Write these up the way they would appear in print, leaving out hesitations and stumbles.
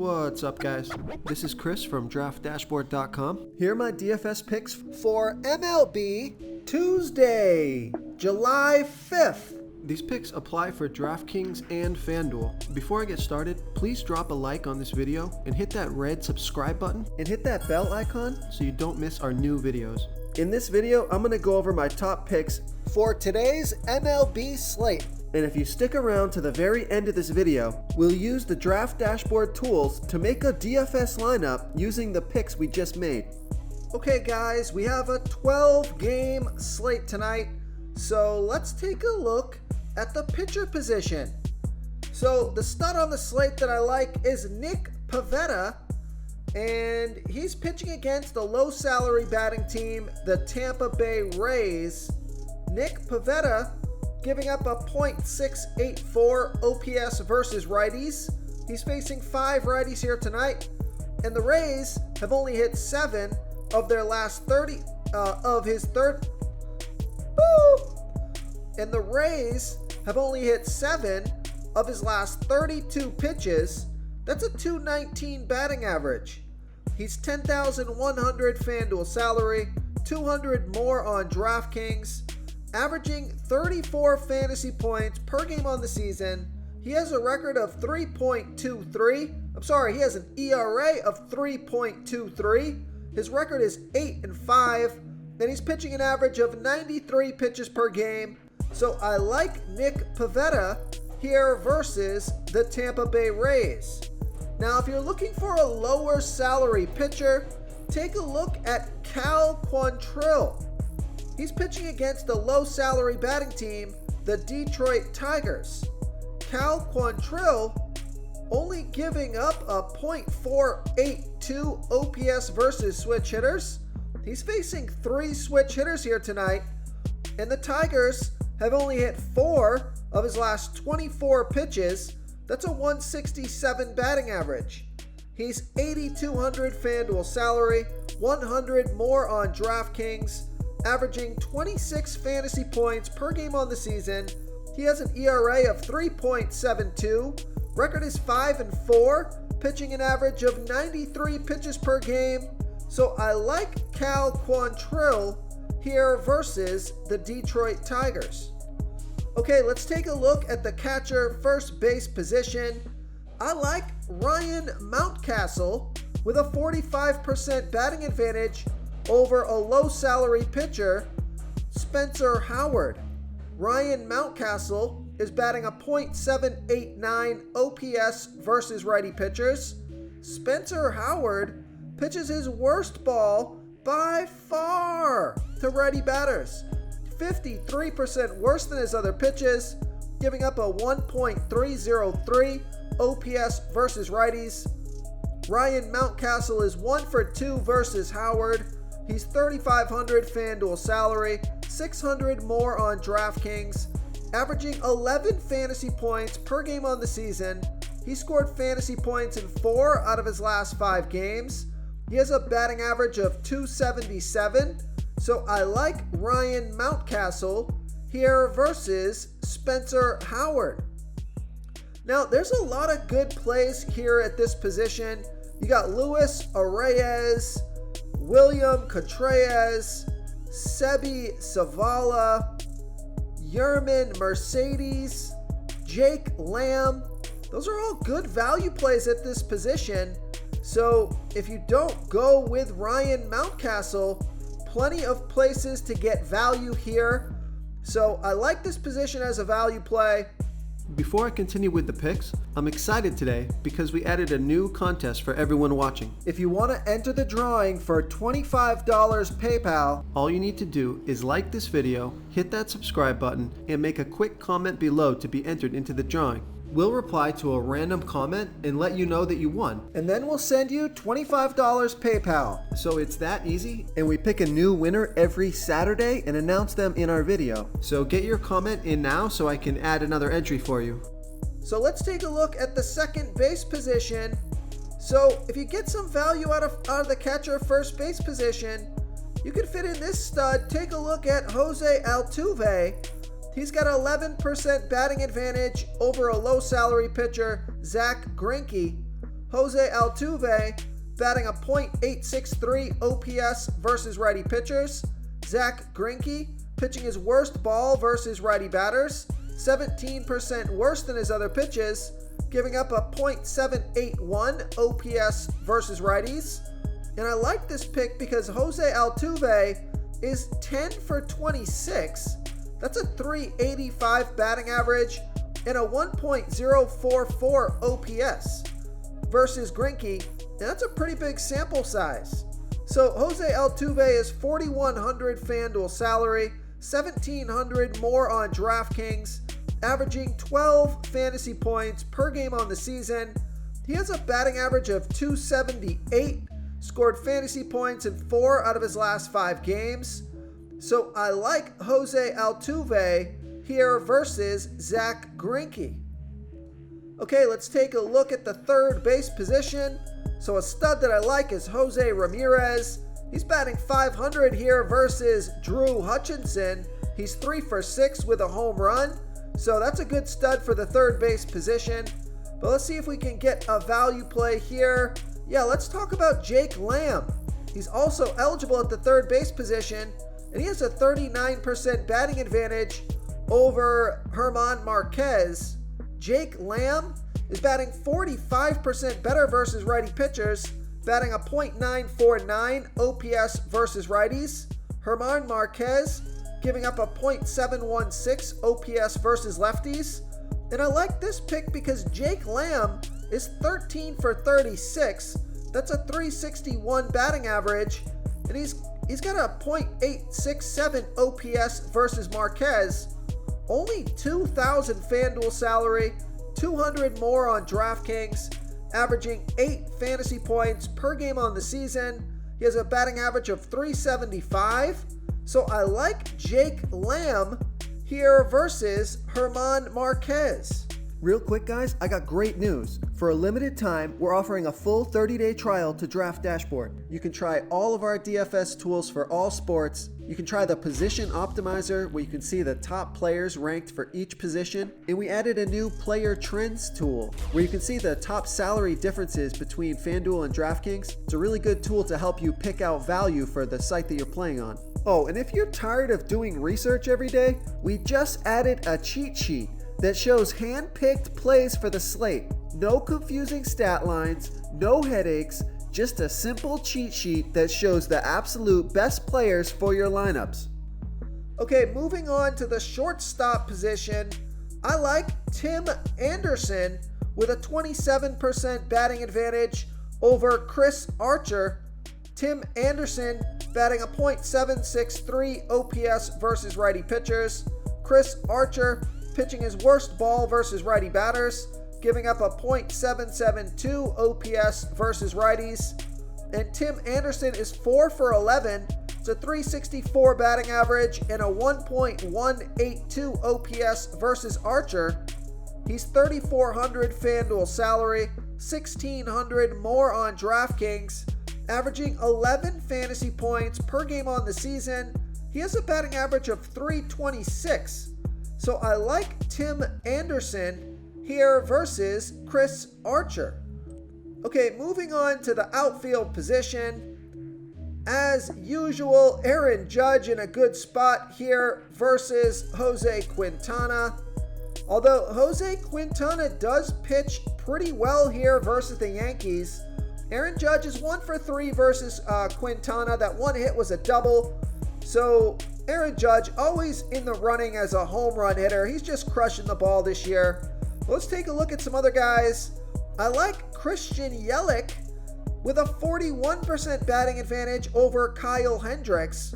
What's up, guys? This is Chris from DraftDashboard.com. Here are my DFS picks for MLB Tuesday, July 5th. These picks apply for DraftKings and FanDuel. Before I get started, please drop a like on this video and hit that red subscribe button and hit that bell icon so you don't miss our new videos. In this video, I'm going to go over my top picks for today's MLB slate. And if you stick around to the very end of this video, we'll use the Draft Dashboard tools to make a DFS lineup using the picks we just made. Okay guys, we have a 12-game slate tonight, so let's take a look at the pitcher position. So the stud on the slate that I like is Nick Pivetta, and he's pitching against the low-salary batting team, the Tampa Bay Rays. Nick Pivetta giving up a .684 OPS versus righties. He's facing 5 righties here tonight, and the Rays have only hit 7 of their last 30 of his third. And the Rays have only hit 7 of his last 32 pitches. That's a .219 batting average. He's 10,100 FanDuel salary, 200 more on DraftKings, averaging 34 fantasy points per game on the season. He has a record of 3.23. He has an ERA of 3.23. His record is 8-5, and he's pitching an average of 93 pitches per game. So I like Nick Pivetta here versus the Tampa Bay Rays. Now, if you're looking for a lower salary pitcher, take a look at Cal Quantrill. He's pitching against the low-salary batting team, the Detroit Tigers. Cal Quantrill only giving up a .482 OPS versus switch hitters. He's facing 3 switch hitters here tonight, and the Tigers have only hit 4 of his last 24 pitches. That's a .167 batting average. He's 8,200 FanDuel salary, 100 more on DraftKings, averaging 26 fantasy points per game on the season. He has an ERA of 3.72. Record is 5-4, pitching an average of 93 pitches per game. So I like Cal Quantrill here versus the Detroit Tigers. Okay, let's take a look at the catcher first base position. I like Ryan Mountcastle with a 45% batting advantage over a low-salary pitcher, Spencer Howard. Ryan Mountcastle is batting a .789 OPS versus righty pitchers. Spencer Howard pitches his worst ball by far to righty batters, 53% worse than his other pitches, giving up a .303 OPS versus righties. Ryan Mountcastle is 1 for 2 versus Howard. He's 3,500 FanDuel salary, 600 more on DraftKings, averaging 11 fantasy points per game on the season. He scored fantasy points in 4 out of his last 5 games. He has a batting average of .277. So I like Ryan Mountcastle here versus Spencer Howard. Now, there's a lot of good plays here at this position. You got Luis Arraez, William Contreras, Sebi Savala, Yerman Mercedes, Jake Lamb. Those are all good value plays at this position. So if you don't go with Ryan Mountcastle, plenty of places to get value here. So I like this position as a value play. Before I continue with the picks, I'm excited today because we added a new contest for everyone watching. If you want to enter the drawing for $25 PayPal, all you need to do is like this video, hit that subscribe button, and make a quick comment below to be entered into the drawing. We'll reply to a random comment and let you know that you won. And then we'll send you $25 PayPal. So it's that easy, and we pick a new winner every Saturday and announce them in our video. So get your comment in now so I can add another entry for you. So let's take a look at the second base position. So if you get some value out of the catcher first base position, you can fit in this stud. Take a look at Jose Altuve. He's got an 11% batting advantage over a low salary pitcher, Zach Greinke. Jose Altuve batting a .863 OPS versus righty pitchers. Zach Greinke pitching his worst ball versus righty batters, 17% worse than his other pitches, giving up a .781 OPS versus righties. And I like this pick because Jose Altuve is 10 for 26. That's a .385 batting average and a 1.044 OPS versus Greinke, and that's a pretty big sample size. So Jose Altuve is 4,100 FanDuel salary, 1,700 more on DraftKings, averaging 12 fantasy points per game on the season. He has a batting average of .278, scored fantasy points in 4 out of his last 5 games. So I like Jose Altuve here versus Zach Greinke. Okay, let's take a look at the third base position. So a stud that I like is Jose Ramirez. He's batting .500 here versus Drew Hutchinson. He's 3 for 6 with a home run. So that's a good stud for the third base position. But let's see if we can get a value play here. Yeah, let's talk about Jake Lamb. He's also eligible at the third base position, and he has a 39% batting advantage over German Marquez. Jake Lamb is batting 45% better versus righty pitchers, batting a .949 OPS versus righties. German Marquez giving up a .716 OPS versus lefties. And I like this pick because Jake Lamb is 13 for 36. That's a .361 batting average, and he's got a .867 OPS versus Marquez. Only 2,000 FanDuel salary, 200 more on DraftKings, averaging 8 fantasy points per game on the season. He has a batting average of .375. So I like Jake Lamb here versus German Marquez. Real quick, guys, I got great news. For a limited time, we're offering a full 30-day trial to Draft Dashboard. You can try all of our DFS tools for all sports. You can try the Position Optimizer, where you can see the top players ranked for each position. And we added a new Player Trends tool, where you can see the top salary differences between FanDuel and DraftKings. It's a really good tool to help you pick out value for the site that you're playing on. Oh, and if you're tired of doing research every day, we just added a cheat sheet that shows hand-picked plays for the slate. No confusing stat lines, no headaches, just a simple cheat sheet that shows the absolute best players for your lineups. Okay, moving on to the shortstop position. I like Tim Anderson with a 27% batting advantage over Chris Archer. Tim Anderson batting a .763 OPS versus righty pitchers. Chris Archer pitching his worst ball versus righty batters, giving up a .772 OPS versus righties. And Tim Anderson is 4 for 11. It's a .364 batting average and a 1.182 OPS versus Archer. He's 3,400 FanDuel salary, 1,600 more on DraftKings, averaging 11 fantasy points per game on the season. He has a batting average of .326. So I like Tim Anderson here versus Chris Archer. Okay, moving on to the outfield position. As usual, Aaron Judge in a good spot here versus Jose Quintana. Although Jose Quintana does pitch pretty well here versus the Yankees, Aaron Judge is 1 for 3 versus Quintana. That one hit was a double. So Aaron Judge always in the running as a home run hitter. He's just crushing the ball this year. Let's take a look at some other guys. I like Christian Yelich with a 41% batting advantage over Kyle Hendricks.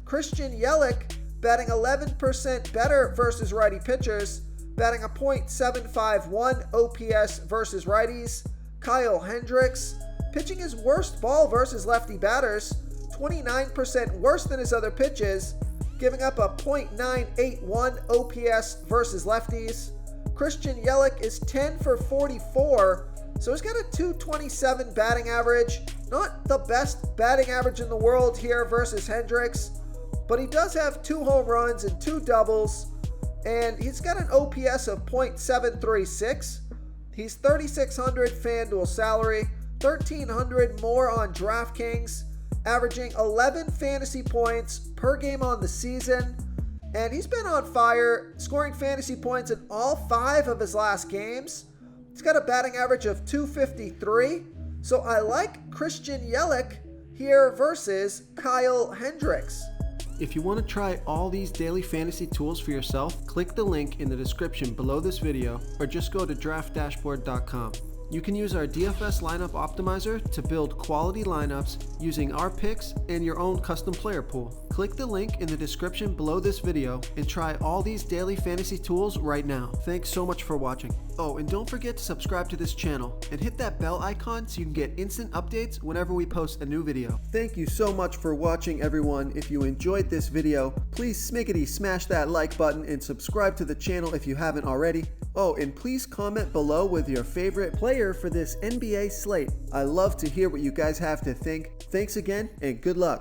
Christian Yelich batting 11% better versus righty pitchers, batting a .751 OPS versus righties. Kyle Hendricks pitching his worst ball versus lefty batters, 29% worse than his other pitches, giving up a .981 OPS versus lefties. Christian Yelich is 10 for 44, so he's got a .227 batting average. Not the best batting average in the world here versus Hendricks, but he does have 2 home runs and 2 doubles, and he's got an OPS of .736. He's $3,600 FanDuel salary, $1,300 more on DraftKings, averaging 11 fantasy points per game on the season. And he's been on fire, scoring fantasy points in all 5 of his last games. He's got a batting average of .253. So I like Christian Yelich here versus Kyle Hendricks. If you want to try all these daily fantasy tools for yourself, click the link in the description below this video or just go to draftdashboard.com. You can use our DFS lineup optimizer to build quality lineups using our picks and your own custom player pool. Click the link in the description below this video and try all these daily fantasy tools right now. Thanks so much for watching. Oh, and don't forget to subscribe to this channel and hit that bell icon so you can get instant updates whenever we post a new video. Thank you so much for watching, everyone. If you enjoyed this video, please smiggity smash that like button and subscribe to the channel if you haven't already. Oh, and please comment below with your favorite player for this NBA slate. I love to hear what you guys have to think. Thanks again, and good luck.